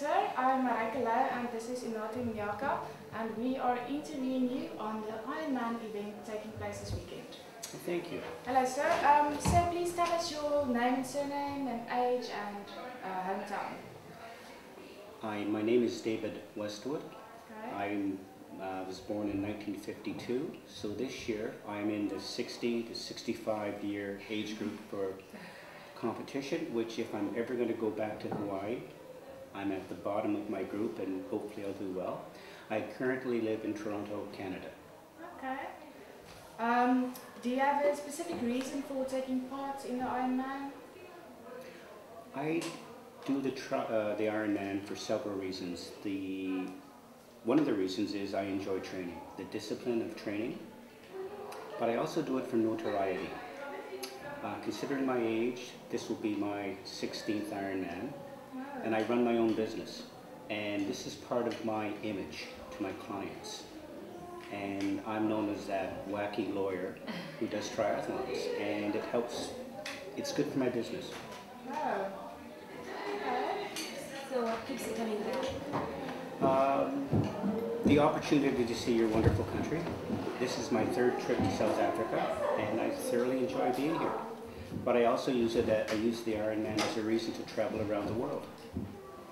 sir, I'm Marijke and this is Inati Nyaka, and we are interviewing you on the Ironman event taking place this weekend. Thank you. Hello sir, sir please tell us your name and surname and age and hometown. Hi, my name is David Westwood. Okay. I was born in 1952, so this year I'm in the 60 to 65 year age group for competition, which if I'm ever going to go back to Hawaii, I'm at the bottom of my group and hopefully I'll do well. I currently live in Toronto, Canada. Okay. Do you have a specific reason for taking part in the Ironman? I do the Ironman for several reasons. One of the reasons is I enjoy training, the discipline of training, but I also do it for notoriety. Considering my age, this will be my 16th Ironman, and I run my own business, and this is part of my image to my clients. And I'm known as that wacky lawyer who does triathlons, and it helps, it's good for my business. Oh. Okay. So what keeps you coming back? The opportunity to see your wonderful country. This is my third trip to South Africa, and I thoroughly enjoy being here. But I also use the Ironman as a reason to travel around the world.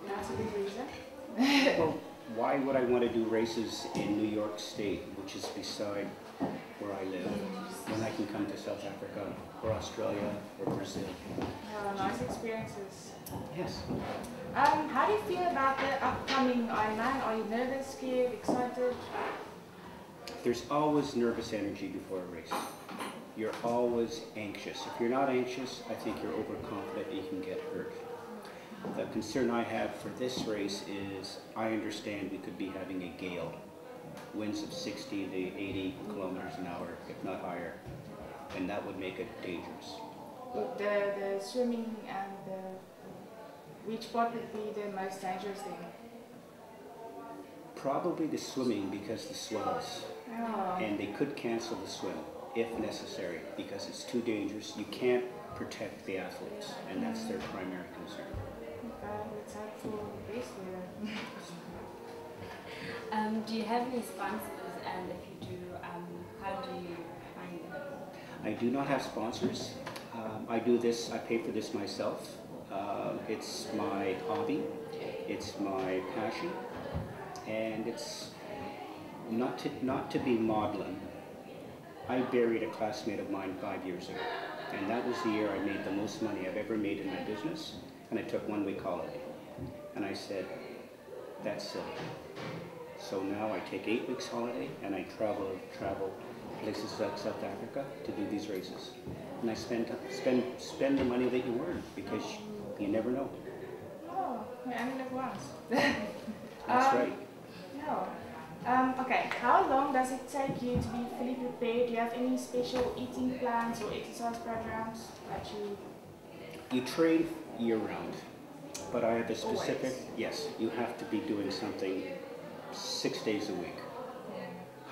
That's a good reason. Well, why would I want to do races in New York State, which is beside where I live, when I can come to South Africa, or Australia, or Brazil? Nice experiences. Yes. How do you feel about the upcoming Ironman? Are you nervous, scared, excited? There's always nervous energy before a race. You're always anxious. If you're not anxious, I think you're overconfident you can get hurt. The concern I have for this race is I understand we could be having a gale, winds of 60 to 80 kilometers an hour, if not higher, and that would make it dangerous. The swimming and which part would be the most dangerous thing? Probably the swimming because the swells, and they could cancel the swim if necessary because it's too dangerous. You can't protect the athletes, and that's their primary concern. Let's hope for the best there. Do you have any sponsors, and if you do, how do you find them? I do not have sponsors. I do this, I pay for this myself. It's my hobby, it's my passion, and it's not to be maudlin. I buried a classmate of mine 5 years ago, and that was the year I made the most money I've ever made in my business, and I took 1 week holiday. And I said, that's silly. So now I take 8 weeks holiday, and I travel places like South Africa to do these races. And I spend the money that you earn, because you never know. Oh, we only live once. That's right. No. Okay, how long does it take you to be fully prepared? Do you have any special eating plans or exercise programs that you... You train year-round, but I have a specific... Always. Yes, you have to be doing something 6 days a week.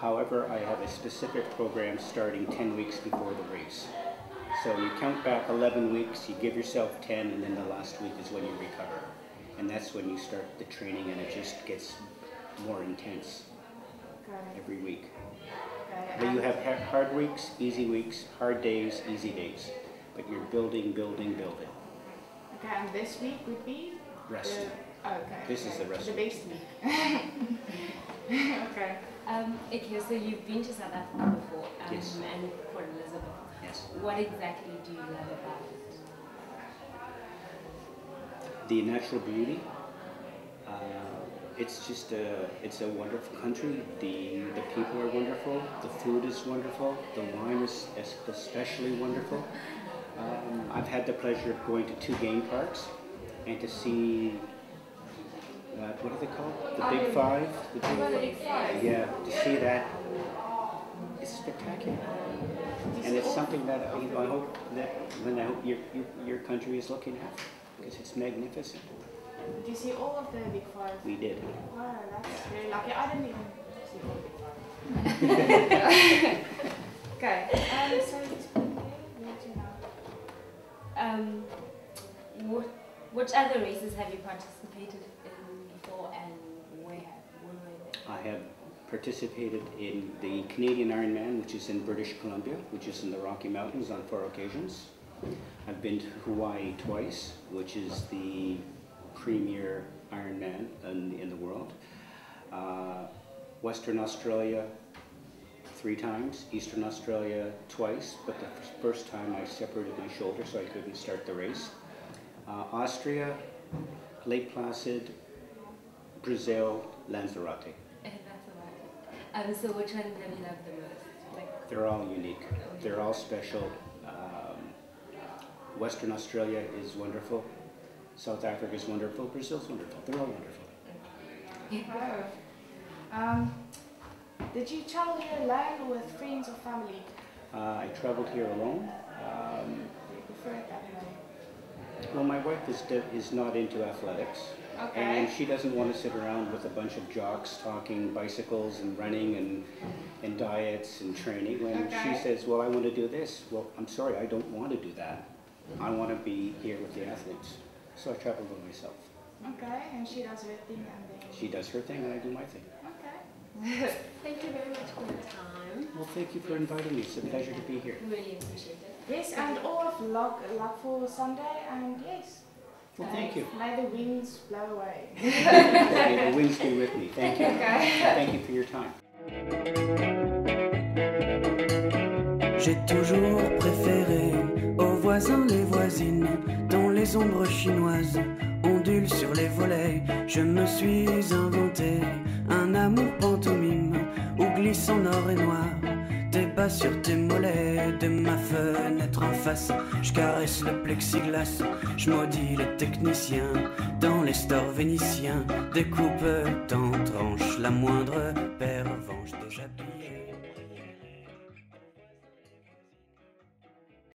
However, I have a specific program starting 10 weeks before the race. So you count back 11 weeks, you give yourself 10, and then the last week is when you recover. And that's when you start the training, and it just gets more intense every week. But you have hard weeks, hard days, easy days. But you're building. Okay, and this week would be? Rest. This is the rest. The best week. Okay. Okay, so you've been to South Africa before, Yes. and Port Elizabeth. Yes. What exactly do you love about it? The natural beauty. It's a wonderful country. The people are wonderful. The food is wonderful. The wine is especially wonderful. I've had the pleasure of going to 2 game parks and to see what are they called? The Big Five. The Big Five. Yeah, to see that, it's spectacular. And it's something that I hope your country is looking at, because it's magnificent. Did you see all of the Big Five? We did. Wow, that's very lucky. I didn't even see all the Big Five. Okay, so it's which other races have you participated in participated in the Canadian Ironman, which is in British Columbia, which is in the Rocky Mountains, on 4 occasions. I've been to Hawaii twice, which is the premier Ironman in the world. Western Australia 3 times, Eastern Australia twice, but the first time I separated my shoulder so I couldn't start the race. Austria, Lake Placid, Brazil, Lanzarote. So which one have you loved the most? Like, they're all unique. They're all special. Western Australia is wonderful. South Africa is wonderful. Brazil's wonderful. They're all wonderful. Wow. Did you travel here alone or with friends or family? I traveled here alone. You prefer it that way? Well, my wife is not into athletics. Okay. And she doesn't want to sit around with a bunch of jocks talking bicycles and running and diets and training. When she says, well, I want to do this, well, I'm sorry, I don't want to do that. I want to be here with the athletes. So I travel by myself. Okay, and she does her thing and then... She does her thing and I do my thing. Okay. thank you very much for your time. Well, thank you for inviting me. It's a pleasure to be here. Really appreciate it. Yes, and all of luck for Sunday, and yes. Well, thank you. May the winds blow away. May the winds be with me. Thank you. Okay. Thank you for your time. J'ai toujours préféré aux voisins les voisines, dont les ombres chinoises ondulent sur les volets. Je me suis inventé un amour pantomime où glisse en or et noir tes bas sur tes mollets. De ma fenêtre en face, je caresse le plexiglas, je maudis les techniciens dans les stores vénitiens. Découpe en tranches la moindre pervenche déjà pillée.